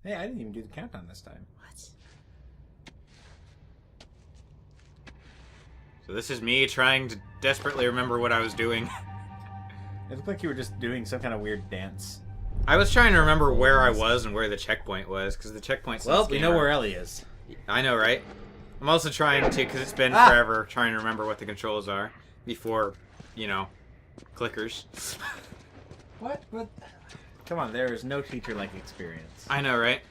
Hey, I didn't even do the countdown this time. What? So this is me trying to desperately remember what I was doing. It looked like you were just doing some kind of weird dance. I was trying to remember where I was and where the checkpoint was, because the checkpoint's Well, we know where Ellie is. I know, right? I'm also trying to, because it's been forever, trying to remember what the controls are before, you know, clickers. What? Come on, there is no teacher-like experience. I know, right?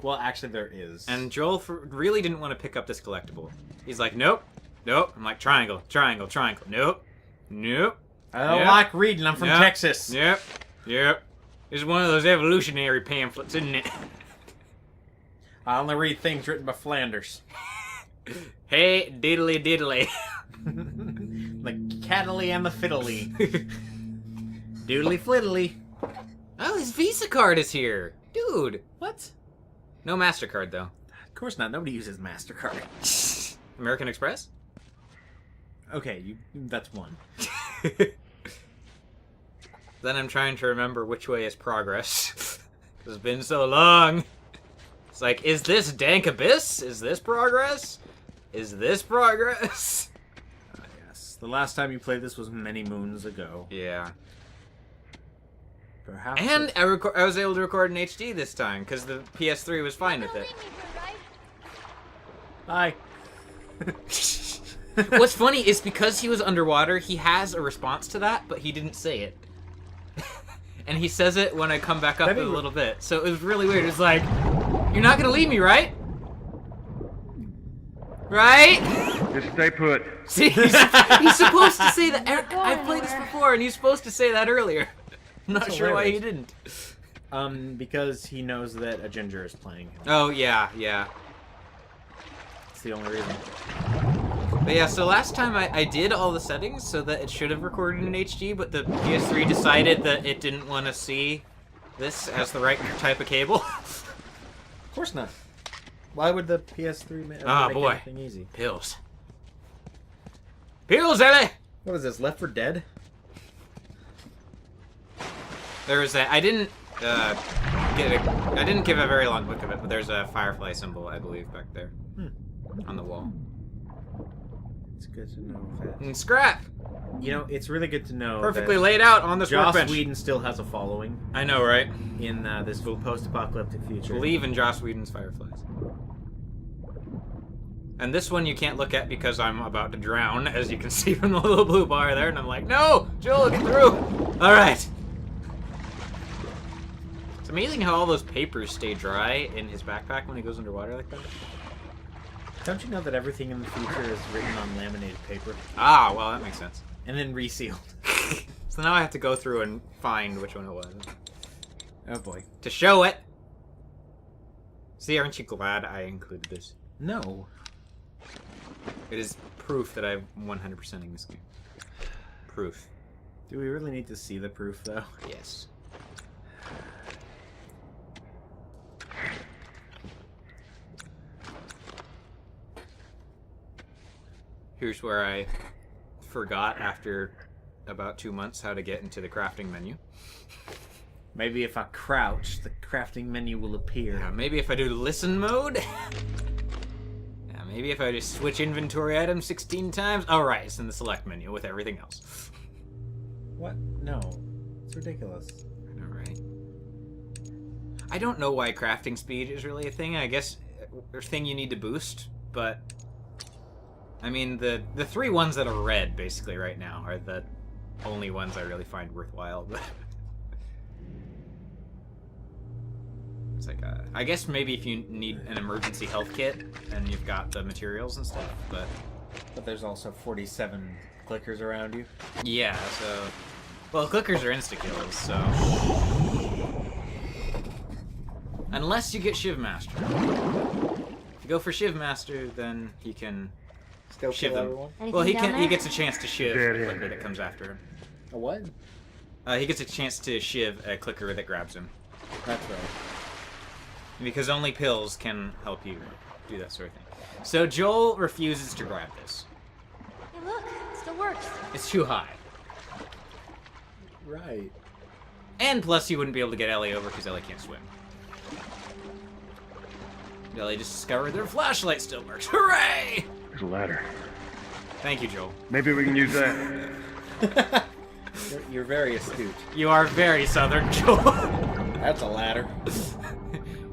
Well, actually, there is. And Joel really didn't want to pick up this collectible. He's like, nope, nope. I'm like, triangle, triangle, triangle. Nope, nope. I don't like reading. I'm from Texas. Yep, yep. This is one of those evolutionary pamphlets, isn't it? I only read things written by Flanders. Hey, diddly diddly. The cattily and the fiddly. Doodly fliddly. Oh, his Visa card is here. Dude. What? No MasterCard, though. Of course not. Nobody uses MasterCard. American Express? Okay, that's one. Then I'm trying to remember which way is progress. It's been so long. It's like, is this Dank Abyss? Is this progress? Is this progress? Yes. The last time you played this was many moons ago. Yeah. Perhaps. And I was able to record in HD this time, because the PS3 was fine with it. Bye. What's funny is because he was underwater, he has a response to that, but he didn't say it. And he says it when I come back up in a little bit. So it was really weird. It's like, you're not gonna leave me, right? Right? Just stay put. See, he's supposed to say that. I've played this before, and he's supposed to say that earlier. I'm not sure why he didn't. Because he knows that a ginger is playing him. Oh, yeah, yeah. That's the only reason. But yeah, so last time I did all the settings so that it should have recorded in HD, but the PS3 decided that it didn't want to see this as the right type of cable. Of course not. Why would the PS3 make anything easy? Pills. Pills, Ellie! What is this, Left 4 Dead? There was a... I didn't give a very long look of it, but there's a Firefly symbol, I believe, back there. On the wall. It's good to know that. And scrap! You know, it's really good to know Perfectly that laid out on this Joss workbench. Whedon still has a following. I know, right? In this post-apocalyptic future. Believe in Joss Whedon's Fireflies. And this one you can't look at because I'm about to drown, as you can see from the little blue bar there, and I'm like, no! Joel, get through! Alright! It's amazing how all those papers stay dry in his backpack when he goes underwater like that. Don't you know that everything in the future is written on laminated paper? Ah, well, that makes sense. And then resealed. So now I have to go through and find which one it was. Oh boy. To show it! See, aren't you glad I included this? No. It is proof that I'm 100%ing this game. Proof. Do we really need to see the proof, though? Yes. Here's where I forgot after about 2 months how to get into the crafting menu. Maybe if I crouch, the crafting menu will appear. Yeah, maybe if I do listen mode. Yeah, maybe if I just switch inventory items 16 times. Oh, right, it's in the select menu with everything else. What? No. It's ridiculous. I know, right? I don't know why crafting speed is really a thing. I guess a thing you need to boost, but... I mean, the three ones that are red, basically, right now, are the only ones I really find worthwhile, but... It's like, I guess maybe if you need an emergency health kit, and you've got the materials and stuff, but... But there's also 47 clickers around you. Yeah, so... Well, clickers are insta-kills, so... Unless you get Shiv Master. If you go for Shiv Master, then he can... Still shiv kill them. everyone? Well, he Anything down he there? gets a chance to shiv Dead a end. clicker that comes after him. A what? He gets a chance to shiv a clicker that grabs him. That's right. Because only pills can help you do that sort of thing. So Joel refuses to grab this. Hey, look, it still works. It's too high. Right. And plus, you wouldn't be able to get Ellie over because Ellie can't swim. Ellie just discovered their flashlight still works. Hooray! There's a ladder. Thank you, Joel. Maybe we can use that. You're very astute. You are very southern, Joel. That's a ladder.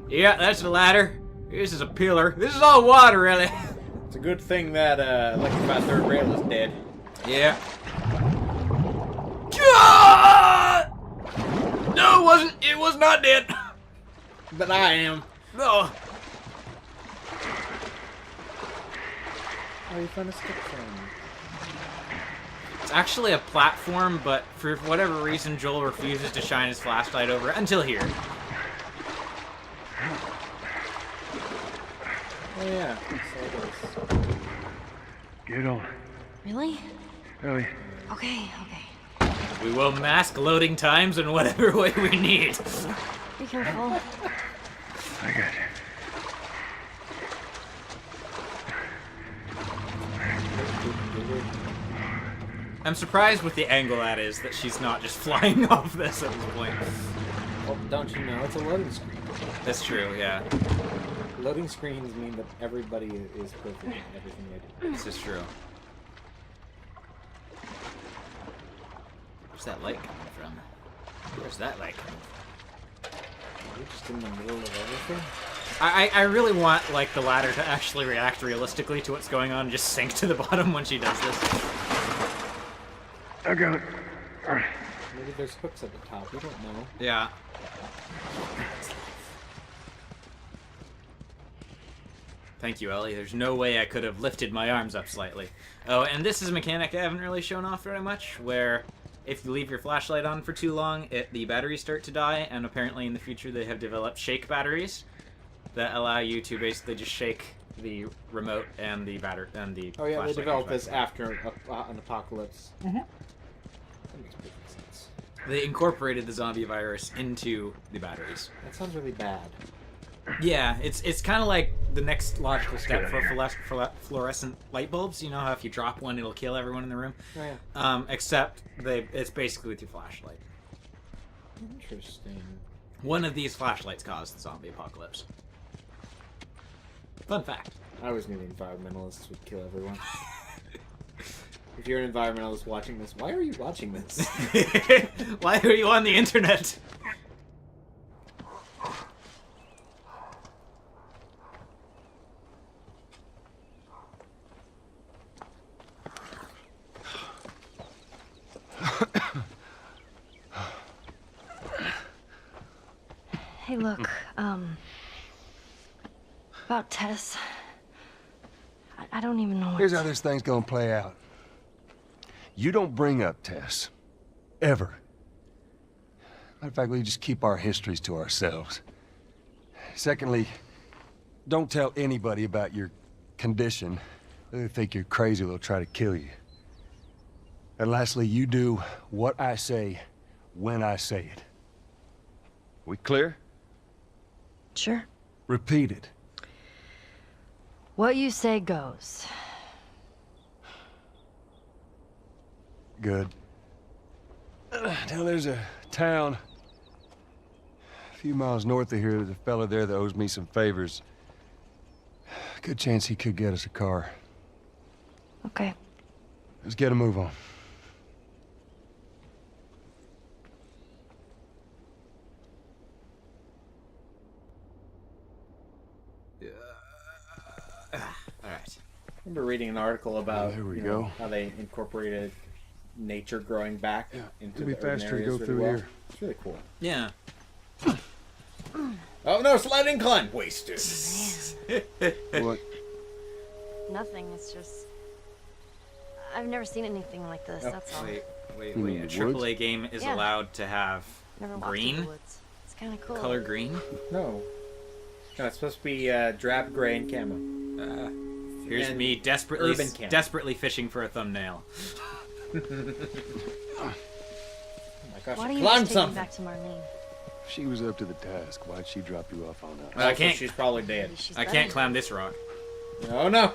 Yeah, that's a ladder. This is a pillar. This is all water, really. It's a good thing that Electrified Third Rail is dead. Yeah. God! No, it wasn't. It was not dead. But I am. No. Oh, you found a stick from. It's actually a platform, but for whatever reason, Joel refuses to shine his flashlight over it until here. Oh yeah. So it is. Get on. Really? Ellie. Okay. We will mask loading times in whatever way we need. Be careful. I got you. I'm surprised with the angle that is that she's not just flying off this at this point. Well, don't you know? It's a loading screen. That's true, yeah. Loading screens mean that everybody is perfect in everything they do. This is true. Where's that light coming from? Where's that light coming from? You're just in the middle of everything. I really want, like, the ladder to actually react realistically to what's going on and just sink to the bottom when she does this. I got it. All right. Maybe there's hooks at the top. We don't know. Yeah. Thank you, Ellie. There's no way I could have lifted my arms up slightly. Oh, and this is a mechanic I haven't really shown off very much, where if you leave your flashlight on for too long, the batteries start to die, and apparently in the future they have developed shake batteries that allow you to basically just shake the remote and the battery and the Oh yeah, they flashlight developed goes this back. after an apocalypse. Mm-hmm. That makes perfect sense. They incorporated the zombie virus into the batteries. That sounds really bad. Yeah, it's kind of like the next logical step Good for idea. fluorescent light bulbs. You know how if you drop one, it'll kill everyone in the room? Oh yeah. Except it's basically with your flashlight. Interesting. One of these flashlights caused the zombie apocalypse. Fun fact. I always knew the environmentalists would kill everyone. If you're an environmentalist watching this, why are you watching this? Why are you on the internet? Hey, look, about Tess. I don't even know what Here's how this thing's gonna play out. You don't bring up Tess. Ever. Matter of fact, we just keep our histories to ourselves. Secondly, don't tell anybody about your condition. They think you're crazy, they'll try to kill you. And lastly, you do what I say when I say it. We clear? Sure. Repeat it. What you say goes. Good. Now there's a town a few miles north of here. There's a fella there that owes me some favors. Good chance he could get us a car. Okay. Let's get a move on. Alright. I remember reading an article about There we you know, go. how they incorporated nature growing back into It'll be the urban faster to areas go really through well. here. It's really cool. Yeah. Oh no, slide incline! Wasted. What? Nothing, it's just... I've never seen anything like this, Oh, that's all. Wait. You mean A the woods? AAA game is Yeah. allowed to have Never walked through green? the woods. It's kind of cool. Color green? No. No, it's supposed to be drab gray and camo. Here's And me urban camp. desperately fishing for a thumbnail. Oh my gosh, Why I don't you climbed just take me something. back to Marlene? She was up to the task. Why'd she drop you off on us? I Also, can't- she's probably dead. Maybe she's I better can't than climb me. this rock. Oh no!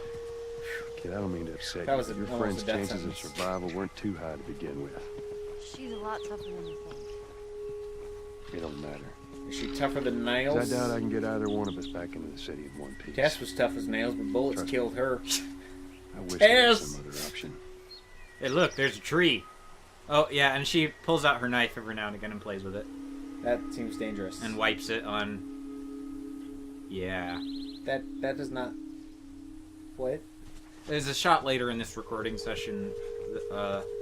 Kid, I don't mean to upset That was you. a- Your almost friend's a death chances of sentence. survival weren't too high to begin with. She's a lot tougher than you think. It don't matter. Is she tougher than 'Cause nails? I doubt I can get either one of us back into the city in one piece. Tess was tough as nails, but bullets Trust me. killed her. I wish there was Tess! some other option. Hey, look, there's a tree. Oh, yeah, and she pulls out her knife every now and again and plays with it. That seems dangerous. And wipes it on... Yeah. that does not... What? There's a shot later in this recording session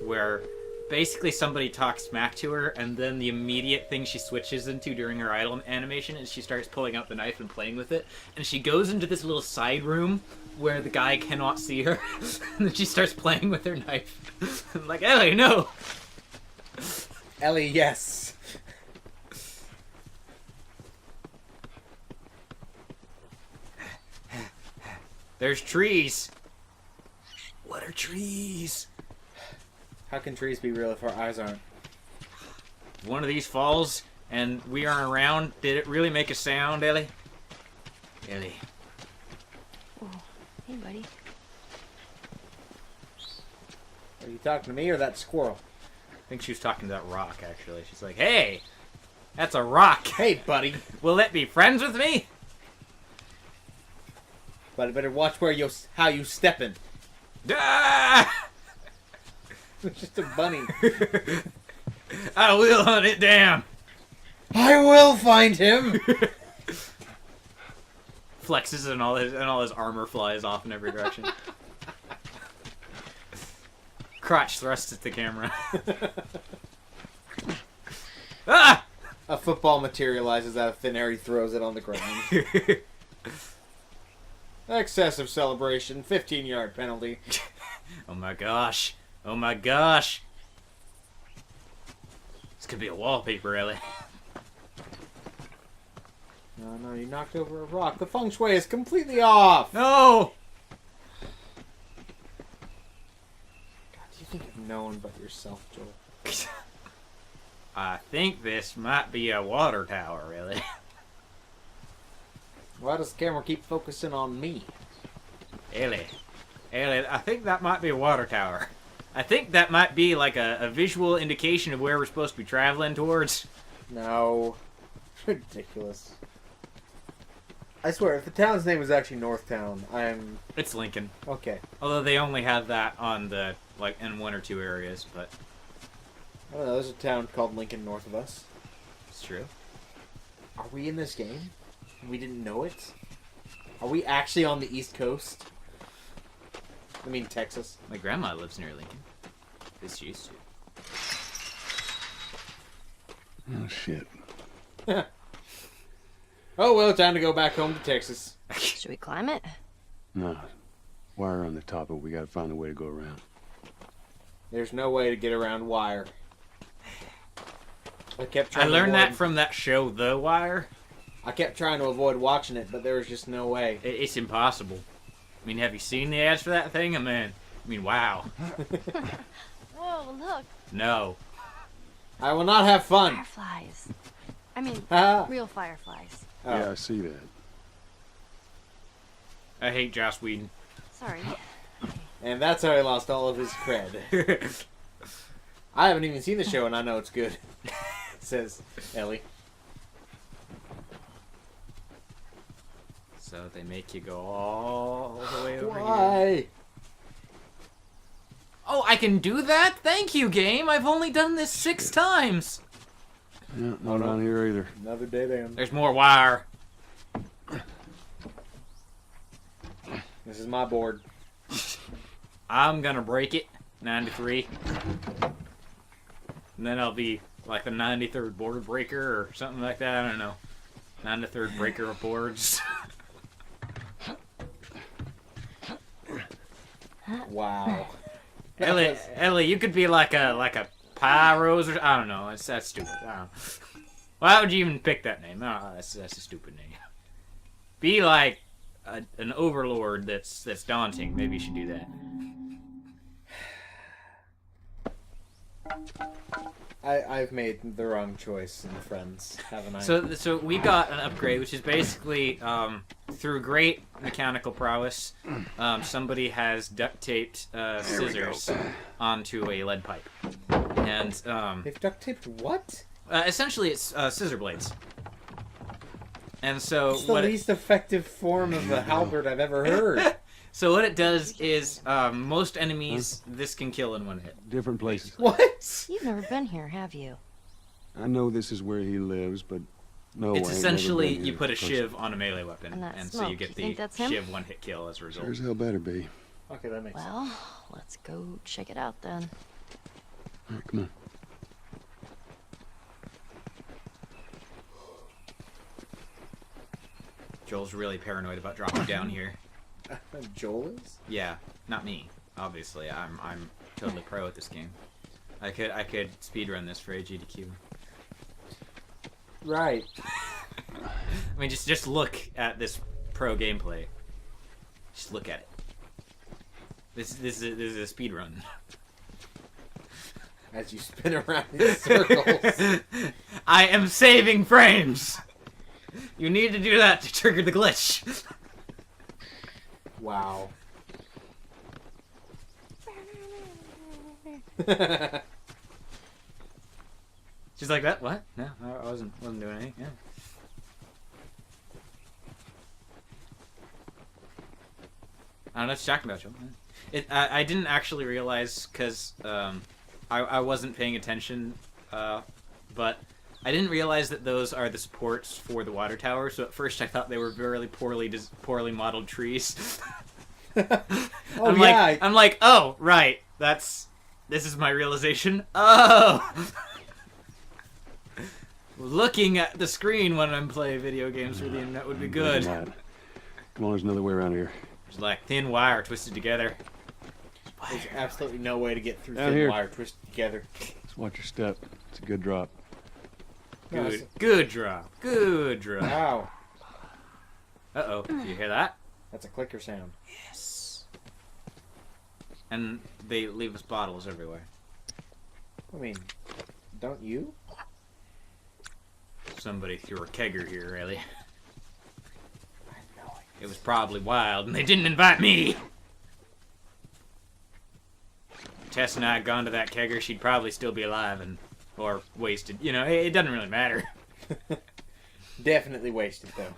where basically somebody talks smack to her, and then the immediate thing she switches into during her idle animation is she starts pulling out the knife and playing with it, and she goes into this little side room where the guy cannot see her, and then she starts playing with her knife. I'm like, Ellie, no! Ellie, yes. There's trees. What are trees? How can trees be real if our eyes aren't? If one of these falls and we aren't around, did it really make a sound, Ellie? Ellie. Oh, hey, buddy. Are you talking to me or that squirrel? I think she was talking to that rock, actually. She's like, hey, that's a rock. Hey, buddy. Will it be friends with me? But I better watch how you steppin'. Ah! It's just a bunny. I will hunt it down. I will find him. Flexes and all his armor flies off in every direction. Crotch thrusts at the camera. Ah! A football materializes out of thin air. He throws it on the ground. Excessive celebration. 15-yard penalty. Oh my gosh. Oh my gosh. This could be a wallpaper, Ellie. No, you knocked over a rock. The feng shui is completely off. No! God, do you think of no one but yourself, Joel? I think this might be a water tower, really. Why does the camera keep focusing on me? Ellie, I think that might be a water tower. I think that might be like a visual indication of where we're supposed to be traveling towards. No. Ridiculous. I swear, if the town's name was actually Northtown, I'm... It's Lincoln. Okay. Although they only have that on the, like, in one or two areas, but I don't know, there's a town called Lincoln north of us. it's true. Are we in this game? We didn't know it? Are we actually on the East Coast? I mean, Texas. My grandma lives near Lincoln. At least she used to. Oh, shit. Oh, well, time to go back home to Texas. Should we climb it? No. Wire on the top, but we gotta find a way to go around. There's no way to get around wire. I kept I trying learned to that avoid, from that show, The Wire. I kept trying to avoid watching it, but there was just no way. It's impossible. I mean, have you seen the ads for that thing? I mean, wow. Whoa, look. No. I will not have fun. Fireflies. I mean, Ah. real fireflies. Oh. Yeah, I see that. I hate Joss Whedon. Sorry. And that's how he lost all of his cred. I haven't even seen the show, and I know it's good. Says Ellie. So they make you go all the way over here. Why? Oh, I can do that? Thank you, game. I've only done this 6 times. Yeah, Oh, not no. on here either. Another dead end. There's more wire. This is my board. I'm gonna break it. 93. And then I'll be like the 93rd board breaker or something like that. I don't know. 93rd breaker of boards. Wow. Ellie, you could be like a Pyros or I don't know. That's stupid. I don't know. Why would you even pick that name? Oh, that's a stupid name. Be like an overlord that's daunting. Maybe you should do that. I've made the wrong choice in Friends, haven't I? So we got an upgrade, which is basically through great mechanical prowess, somebody has duct taped scissors onto a lead pipe, and They've duct taped what? essentially it's scissor blades. And so It's the least effective form of a halberd I've ever heard. So what it does is most enemies this can kill in one hit. Different places. What? You've never been here, have you? I know this is where he lives, but no. It's I ain't essentially never been you here put a personally. shiv on a melee weapon, And that and so smoke, you get you the think that's him? shiv one hit kill as a result. Sure as hell better be. Okay, that makes sense. Well, let's go check it out then. All right, come on. Joel's really paranoid about dropping down here. Joel is? Yeah, not me. Obviously, I'm totally pro at this game. I could speedrun this for AGDQ. Right. I mean, just look at this pro gameplay. Just look at it. This is a speed run. As you spin around in circles. I am saving frames. You need to do that to trigger the glitch. Wow. She's like that. What? No, I wasn't doing anything. Yeah. I don't know what you're talking about, Joel. I didn't actually realize because I wasn't paying attention, but I didn't realize that those are the supports for the water tower. So at first I thought they were very poorly modeled trees. Oh, yeah. I'm like, oh right, this is my realization. Oh. Looking at the screen when I'm playing video games through the internet would be good. Come on, there's another way around here. It's like thin wire twisted together. There's absolutely no way to get through Down thin here. wire twisted together. Just watch your step. It's a good drop. Good drop. Good drop. Wow. Uh-oh. Do you hear that? That's a clicker sound. Yes. And they leave us bottles everywhere. I mean, don't you? Somebody threw a kegger here, really. I know. It was probably wild, and they didn't invite me! If Tess and I had gone to that kegger, she'd probably still be alive or wasted. You know, it doesn't really matter. Definitely wasted, though.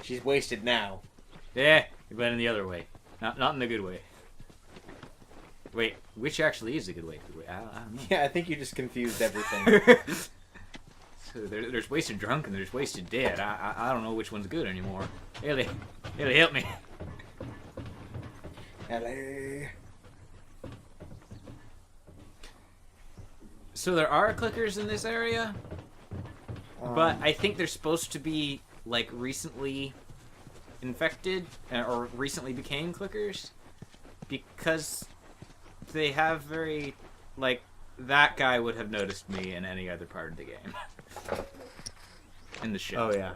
She's wasted now. Yeah, but in the other way. Not in the good way. Wait, which actually is the good way? I don't know. Yeah, I think you just confused everything. So there's wasted drunk and there's wasted dead. I don't know which one's good anymore. Ellie, help me. Hello. So there are clickers in this area, but I think they're supposed to be like recently infected or recently became clickers because they have very like that guy would have noticed me in any other part of the game. In the show. Oh, yeah.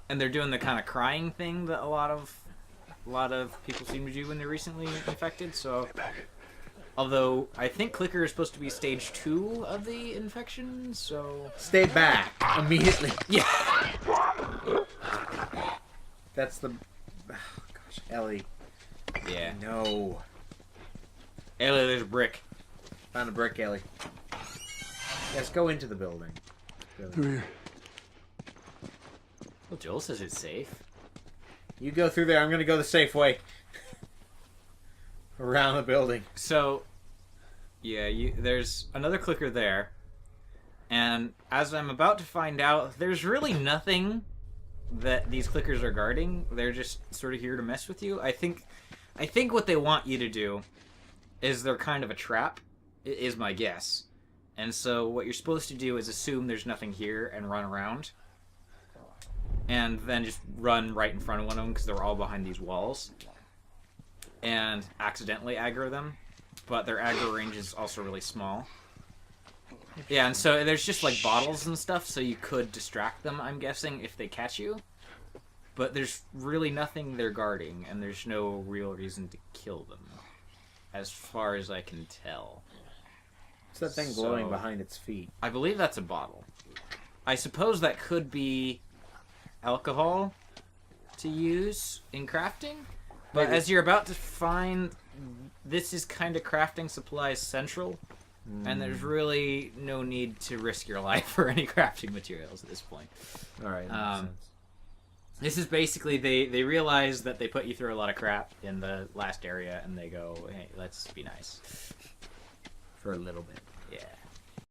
And they're doing the kind of crying thing that a lot of people seem to do when they're recently infected. So, although I think clicker is supposed to be stage 2 of the infection, so Stay back immediately. yeah. That's the. Oh, gosh, Ellie. Yeah. No. Ellie, there's a brick. Found a brick, Ellie. Yes, go into the building. Through here. Well, Joel says it's safe. You go through there. I'm gonna go the safe way. Around the building. So, yeah, there's another clicker there, and as I'm about to find out, there's really nothing that these clickers are guarding. They're just sort of here to mess with you. I think what they want you to do is they're kind of a trap, is my guess. And so what you're supposed to do is assume there's nothing here and run around. And then just run right in front of one of them because they're all behind these walls. And accidentally aggro them. But their aggro range is also really small. Yeah, and so there's just like bottles and stuff, so you could distract them, I'm guessing, if they catch you. But there's really nothing they're guarding, and there's no real reason to kill them. As far as I can tell. What's that thing glowing So- behind its feet? I believe that's a bottle. I suppose that could be alcohol to use in crafting. But Maybe. as you're about to find, this is kind of crafting supplies central. And there's really no need to risk your life for any crafting materials at this point. All right. This is basically, they realize that they put you through a lot of crap in the last area, and they go, hey, let's be nice. For a little bit. Yeah.